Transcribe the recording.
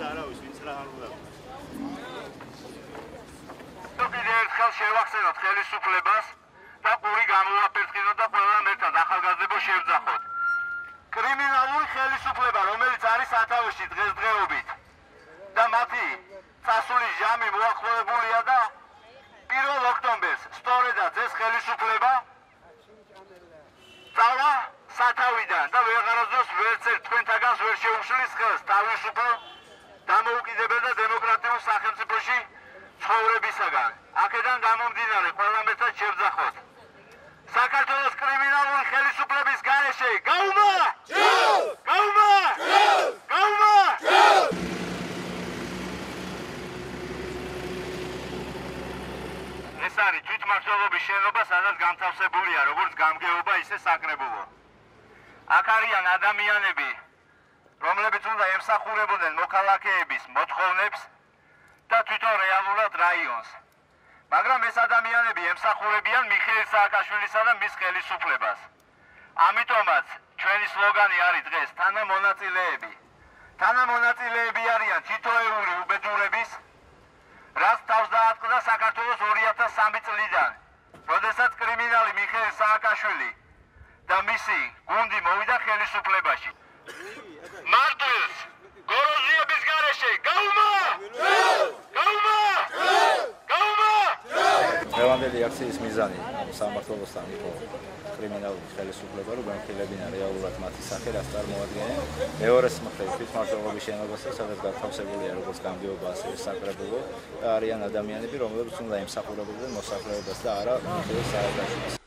და არავის ვინც რა არ უნდა. კიდევ ერთხელ შევახსენოთ ხელისუფლებას და ყური გამოვაფერხინოთ და ყველამ ერთად ახალგაზრდებო შევძახოთ. კრიმინალური ხელისუფლება, რომელიც არის სათავეში დღესდღეობით და მათი წასული ჟამი მოახლოებულია და 1 ოქტომბერს სწორედაც ეს ხელისუფლება წავა სათავიდან და ვეღარასდროს ვერც ერთ თქვენთაგანს ვერ შეუშლის ხელს თავისუფალ დამოუკიდებელ და დემოკრატიულ სახელმწიფოში ცხოვრებისაგან. აქედან გამომდინარე ყველამ ერთად შევძახოთ. საქართველოს კრიმინალური ხელისუფლების გარეშე გაუმა! გაუმა! გაუმა! ეს არის თვითმმართველობის შენობა, სადაც განთავსებულია როგორც გამგეობა, ისე საკრებულო. აქ არიან ადამიანები, რომლებიც უნდა ემსახურებოდნენ მოქალაქეების მოთხოვნებს და თვითონ რეალურად რაიონს. მაგრამ ეს ადამიანები ემსახურებიან მიხეილ სააკაშვილისა და მის ხელისუფლებას. ამიტომაც ჩვენი სლოგანი არის დღეს თანამონაწილეები. თანამონაწილეები არიან თითოეული უბედურების, რაც თავს დაატყდა საქართველოს 2003 წლიდან, როდესაც კრიმინალი მიხეილ სააკაშვილი და მისი გუნდი მოვიდა ხელისუფლებაში. მარტვილს გოროზიების გარეშე გაუმა! გაუმა! გაუმა! დღევანდელი აქციის მიზანი სამმართველოსთან იყო კრიმინალური ხელისუფლება, რომ განხილებინა რეალურად მათი სახე, რაც წარმოადგენენ მეორეს მხრივ თვითმმართველობის შენობასა, სადაც განთავსებულია როგორც გამგეობა, ასევე საკრებულო და არიან ადამიანები, რომლებიც უნდა ემსახურებოდნენ მოსახლეობას და არა მიხეილ სააკაშვილს.